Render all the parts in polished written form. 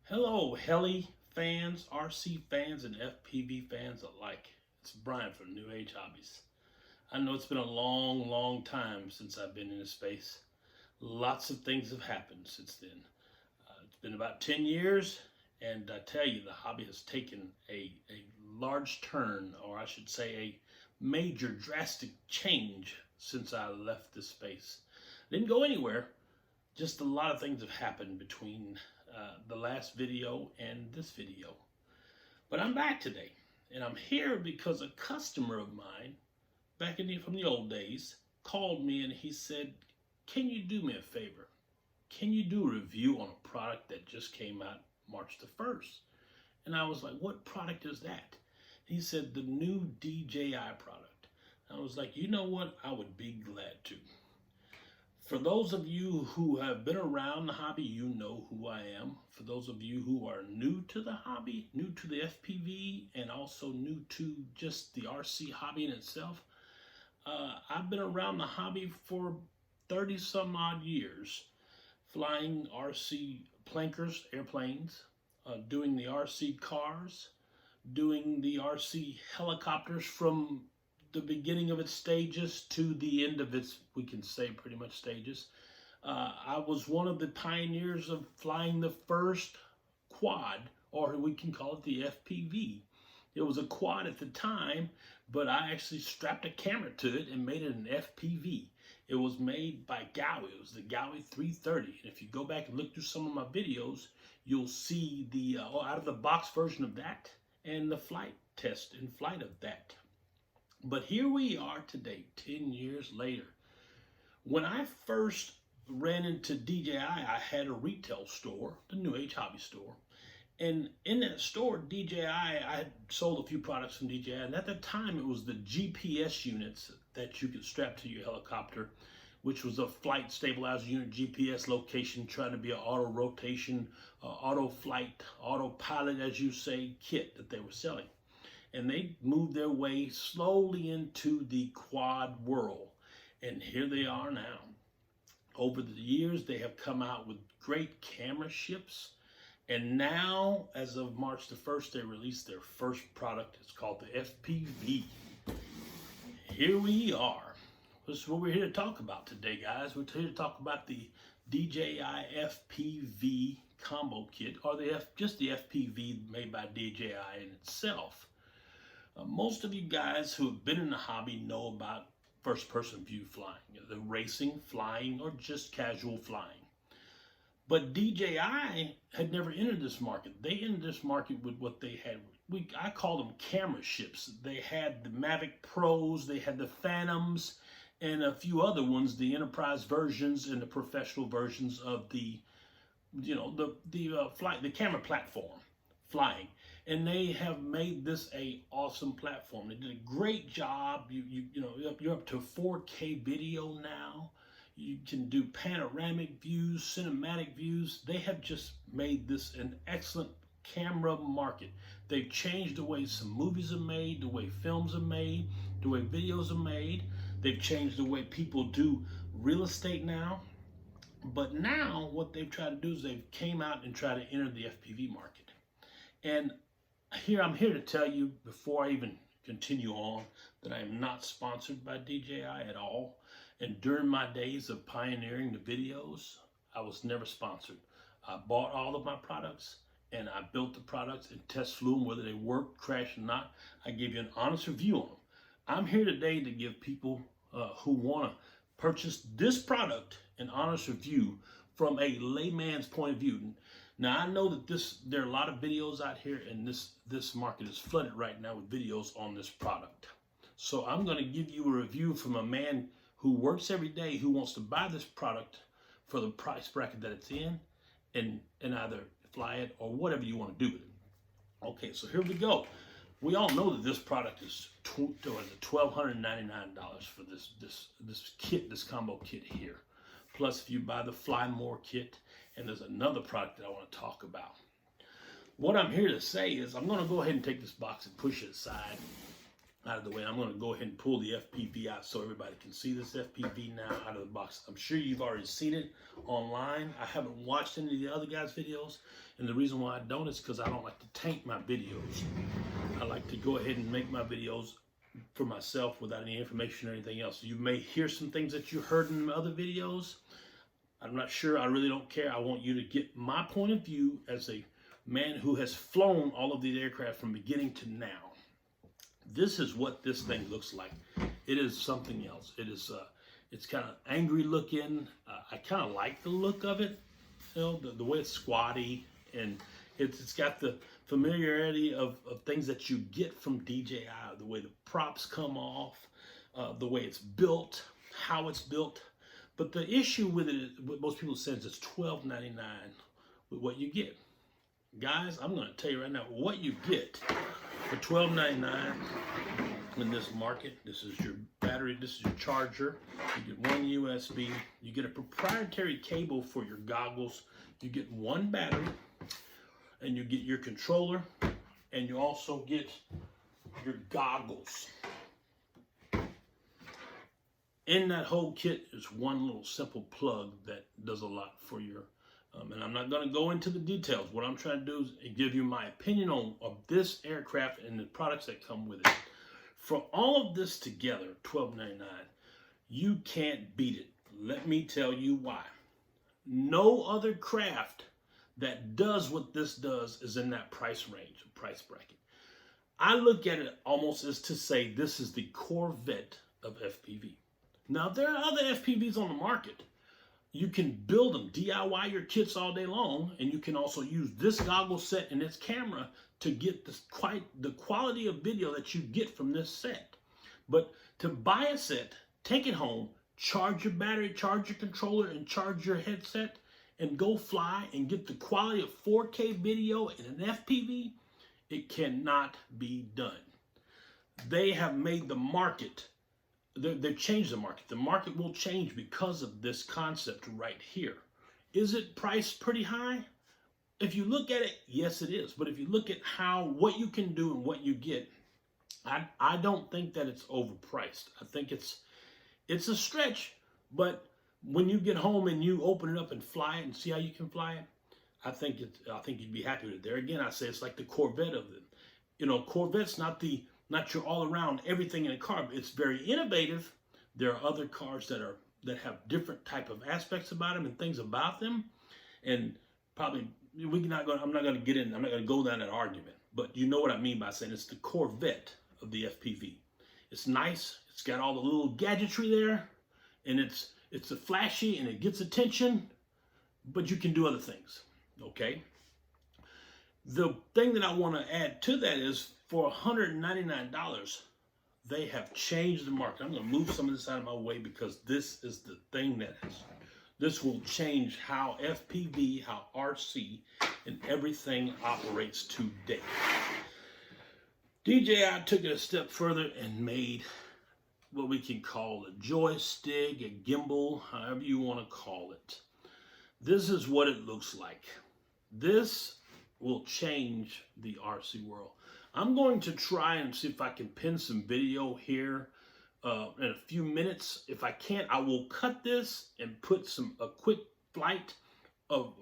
Hello, heli fans, RC fans, and FPV fans alike. It's Brian from New Age Hobbies. I know it's been a long time since I've been in this space. Lots of things have happened since then. It's been about 10 years, and I tell you, the hobby has taken a large turn, or I should say a major drastic change since I left this space. Didn't go anywhere, just a lot of things have happened between the last video and this video. But I'm back today, and I'm here because a customer of mine, from the old days, called me and he said, can you do me a favor? Can you do a review on a product that just came out March the 1st? And I was like, what product is that? He said, the new DJI product. I was like, you know what? I would be glad to. For those of you who have been around the hobby, you know who I am. For those of you who are new to the hobby, new to the FPV, and also new to just the RC hobby in itself, I've been around the hobby for 30 some odd years, flying RC plankers, airplanes, doing the RC cars, doing the RC helicopters from the beginning of its stages to the end of its, we can say pretty much stages. I was one of the pioneers of flying the first quad, or we can call it the FPV. It was a quad at the time, but I actually strapped a camera to it and made it an FPV. It was made by Gowie. It was the Gowie 330. And if you go back and look through some of my videos, you'll see the out of the box version of that and the flight test and flight of that. But here we are today, 10 years later. When I first ran into DJI, I had a retail store, the New Age Hobby store. And in that store, DJI, I had sold a few products from DJI. And at the time, it was the GPS units that you could strap to your helicopter, which was a flight stabilizer unit, GPS location, trying to be an auto rotation, auto flight, autopilot, as you say, kit that they were selling. And they moved their way slowly into the quad world. And here they are now. Over the years, they have come out with great camera ships. And now, as of March the 1st, they released their first product. It's called the FPV. Here we are. This is what we're here to talk about today, guys. We're here to talk about the DJI FPV combo kit, or just the FPV made by DJI in itself. Most of you guys who have been in the hobby know about first-person view flying, the racing, flying, or just casual flying. But DJI had never entered this market. They entered this market with what they had. I call them camera ships. They had the Mavic Pros, they had the Phantoms, and a few other ones, the enterprise versions and the professional versions of the camera platform flying. And they have made this a awesome platform. They did a great job. You're up to 4K video now. You can do panoramic views, cinematic views. They have just made this an excellent camera market. They've changed the way some movies are made, the way films are made, the way videos are made. They've changed the way people do real estate now. But now what they've tried to do is they've came out and tried to enter the FPV market. And I'm here to tell you, before I even continue on, that I am not sponsored by DJI at all. And during my days of pioneering the videos, I was never sponsored. I bought all of my products and I built the products and test flew them, whether they worked, crashed or not. I gave you an honest review on them. I'm here today to give people who want to purchase this product an honest review from a layman's point of view. Now, I know that there are a lot of videos out here, and this market is flooded right now with videos on this product. So I'm going to give you a review from a man who works every day, who wants to buy this product for the price bracket that it's in, and either fly it or whatever you want to do with it. Okay, so here we go. We all know that this product is $1,299 for this kit, this combo kit here. Plus, if you buy the Fly More kit, and there's another product that I want to talk about. What I'm here to say is I'm going to go ahead and take this box and push it aside. out of the way. I'm going to go ahead and pull the FPV out so everybody can see this FPV now out of the box. I'm sure you've already seen it online. I haven't watched any of the other guys' videos, and the reason why I don't is because I don't like to taint my videos. I like to go ahead and make my videos for myself without any information or anything else. You may hear some things that you heard in other videos. I'm not sure. I really don't care. I want you to get my point of view as a man who has flown all of these aircraft from beginning to now. This is what this thing looks like. It is something else. It is, it's kind of angry looking. I kind of like the look of it, you know, the way it's squatty, and it's got the familiarity of things that you get from DJI, the way the props come off, the way it's built, how it's built. But the issue with it, what most people say, is it's $12.99 with what you get. Guys, I'm going to tell you right now what you get for $12.99 in this market. This is your battery, this is your charger. You get one USB, you get a proprietary cable for your goggles, you get one battery, and you get your controller, and you also get your goggles. In that whole kit is one little simple plug that does a lot for your and I'm not going to go into the details. What I'm trying to do is give you my opinion on this aircraft and the products that come with it. For all of this together, $12.99, you can't beat it. Let me tell you why. No other craft that does what this does is in that price range, price bracket. I look at it almost as to say this is the Corvette of FPV. Now, there are other FPVs on the market. You can build them, DIY your kits all day long, and you can also use this goggle set and this camera to get the quality of video that you get from this set. But to buy a set, take it home, charge your battery, charge your controller, and charge your headset, and go fly and get the quality of 4K video in an FPV, it cannot be done. They have made the market. They've changed the market. The market will change because of this concept right here. Is it priced pretty high? If you look at it, yes it is. But if you look at what you can do and what you get, I don't think that it's overpriced. I think it's a stretch, but when you get home and you open it up and fly it and see how you can fly it, I think you'd be happy with it. There again, I say it's like the Corvette of them. You know, Corvette's not your all-around everything in a car, but it's very innovative. There are other cars that have different type of aspects about them and things about them, and probably I'm not going to go down that argument, but you know what I mean by saying it's the Corvette of the FPV. It's nice. It's got all the little gadgetry there, and it's a flashy and it gets attention, but you can do other things. Okay. The thing that I want to add to that is, for $199, they have changed the market. I'm going to move some of this out of my way because this is the thing this will change how FPV, how RC, and everything operates today. DJI took it a step further and made what we can call a joystick, a gimbal, however you want to call it. This is what it looks like. This will change the RC world. I'm going to try and see if I can pin some video here in a few minutes. If I can't, I will cut this and put a quick flight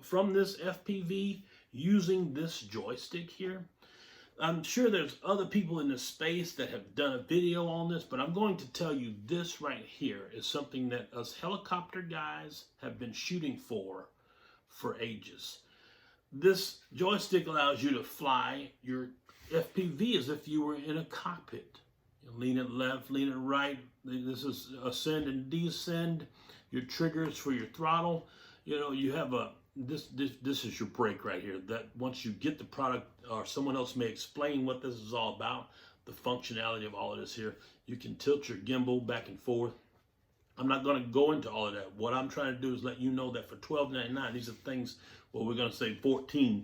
from this FPV using this joystick here. I'm sure there's other people in this space that have done a video on this, but I'm going to tell you this right here is something that us helicopter guys have been shooting for ages. This joystick allows you to fly your FPV as if you were in a cockpit. You lean it left, lean it right. This is ascend and descend. Your triggers for your throttle. You know, you have this is your brake right here. That once you get the product, or someone else may explain what this is all about, the functionality of all of this here. You can tilt your gimbal back and forth. I'm not going to go into all of that. What I'm trying to do is let you know that for $12.99, these are things. Well, we're going to say $14,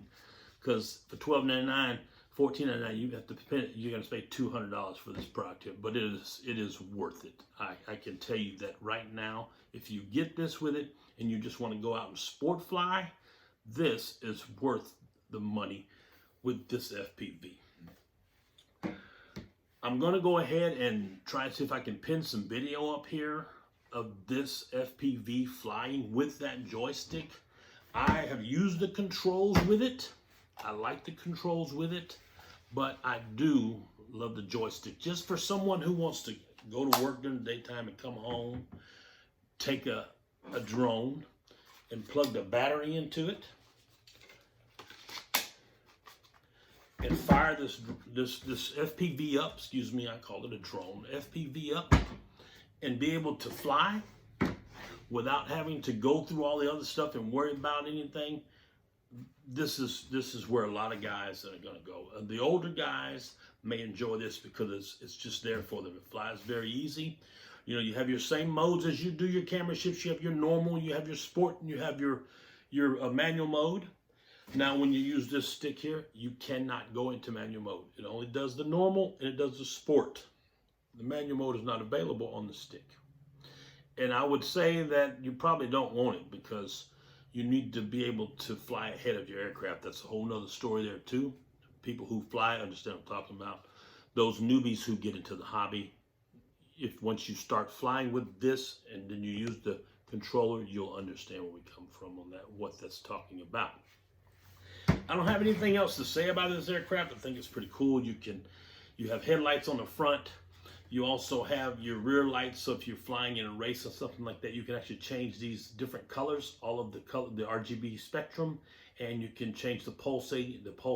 because for $12.99. $14.99, you have to pay. You're going to pay $200 for this product here, but it is worth it. I can tell you that right now. If you get this with it and you just want to go out and sport fly, this is worth the money with this FPV. I'm going to go ahead and try to see if I can pin some video up here of this FPV flying with that joystick. I have used the controls with it. I like the controls with it, but I do love the joystick. Just for someone who wants to go to work during the daytime and come home, take a drone and plug the battery into it and fire this FPV up, excuse me, I call it a drone, FPV up, and be able to fly without having to go through all the other stuff and worry about anything. This is where a lot of guys are going to go. The older guys may enjoy this because it's just there for them. It flies very easy. You know, you have your same modes as you do your camera shifts. You have your normal, you have your sport, and you have your manual mode. Now, when you use this stick here, you cannot go into manual mode. It only does the normal and it does the sport. The manual mode is not available on the stick. And I would say that you probably don't want it because you need to be able to fly ahead of your aircraft. That's a whole nother story there too. People who fly understand what I'm talking about. Those newbies who get into the hobby, if once you start flying with this and then you use the controller, you'll understand where we come from on that, what that's talking about. I don't have anything else to say about this aircraft. I think it's pretty cool. You have headlights on the front. You also have your rear lights, so if you're flying in a race or something like that, you can actually change these different colors, all of the RGB spectrum, and you can change the pulse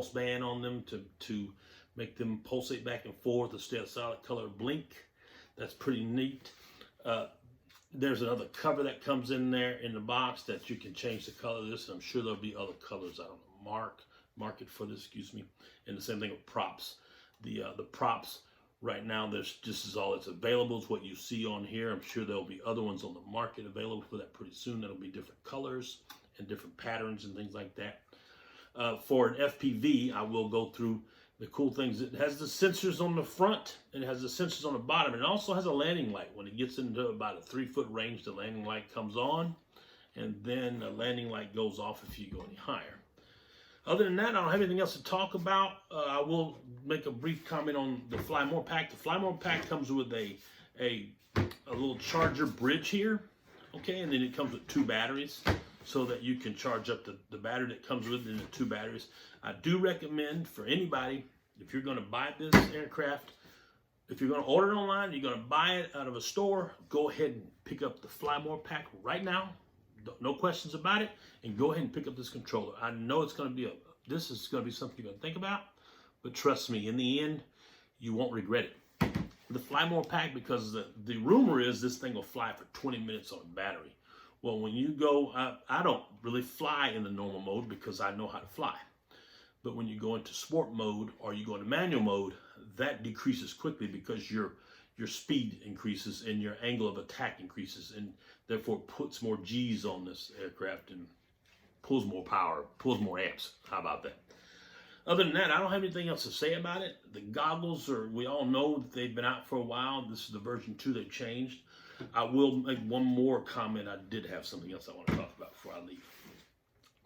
band on them to make them pulsate back and forth to stay a solid color blink. That's pretty neat. There's another cover that comes in there in the box that you can change the color of this, and I'm sure there'll be other colors. I don't know, market for this, excuse me. And the same thing with props. The props right now, this is all that's available, is what you see on here. I'm sure there'll be other ones on the market available for that pretty soon. That'll be different colors and different patterns and things like that. For an FPV, I will go through the cool things. It has the sensors on the front and it has the sensors on the bottom. And it also has a landing light. When it gets into about a 3-foot range, the landing light comes on, and then the landing light goes off if you go any higher. Other than that, I don't have anything else to talk about. I will make a brief comment on the Fly More pack. The Fly More pack comes with a little charger bridge here, okay, and then it comes with 2 batteries so that you can charge up the battery that comes with it in the 2 batteries. I do recommend for anybody, if you're going to buy this aircraft, if you're going to order it online, you're going to buy it out of a store, go ahead and pick up the Fly More pack right now. No questions about it, and go ahead and pick up this controller. I know it's going to be this is going to be something you're going to think about, but trust me, in the end, you won't regret it. The Fly More pack, because the rumor is this thing will fly for 20 minutes on battery. Well, when you go, I don't really fly in the normal mode because I know how to fly. But when you go into sport mode or you go into manual mode, that decreases quickly because your speed increases and your angle of attack increases, and therefore puts more G's on this aircraft and pulls more power, pulls more amps. How about that? Other than that, I don't have anything else to say about it. The goggles we all know that they've been out for a while. This is the version 2 they changed. I will make one more comment. I did have something else I want to talk about before I leave.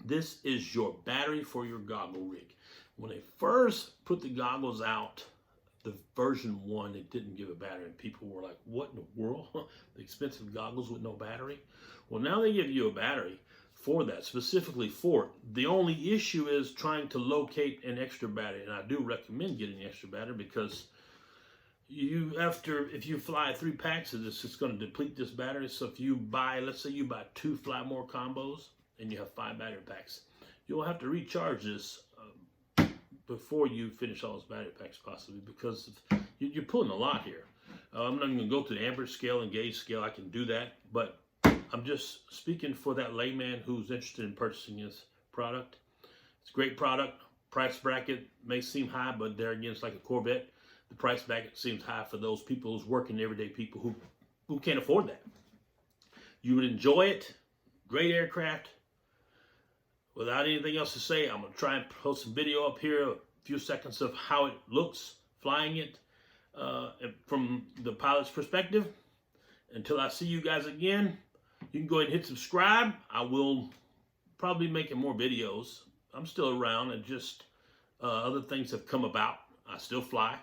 This is your battery for your goggle rig. When they first put the goggles out, the version 1, it didn't give a battery, and people were like, what in the world? The expensive goggles with no battery? Well, now they give you a battery for that, specifically for it. The only issue is trying to locate an extra battery, and I do recommend getting an extra battery because if you fly 3 packs of this, it's going to deplete this battery. So if you buy, let's say you buy 2 Fly More combos and you have 5 battery packs, you'll have to recharge this before you finish all those battery packs possibly, because you're pulling a lot here. I'm not even going to go to the amperage scale and gauge scale. I can do that, but I'm just speaking for that layman who's interested in purchasing this product. It's a great product. Price bracket may seem high, but there again, it's like a Corvette. The price bracket seems high for those people who's working, everyday people who can't afford that. You would enjoy it. Great aircraft. Without anything else to say, I'm going to try and post some video up here, a few seconds of how it looks flying it from the pilot's perspective. Until I see you guys again, you can go ahead and hit subscribe. I will probably be making more videos. I'm still around, and just other things have come about. I still fly,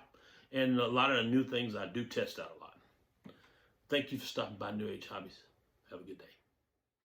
And a lot of the new things I do test out a lot. Thank you for stopping by New Age Hobbies. Have a good day.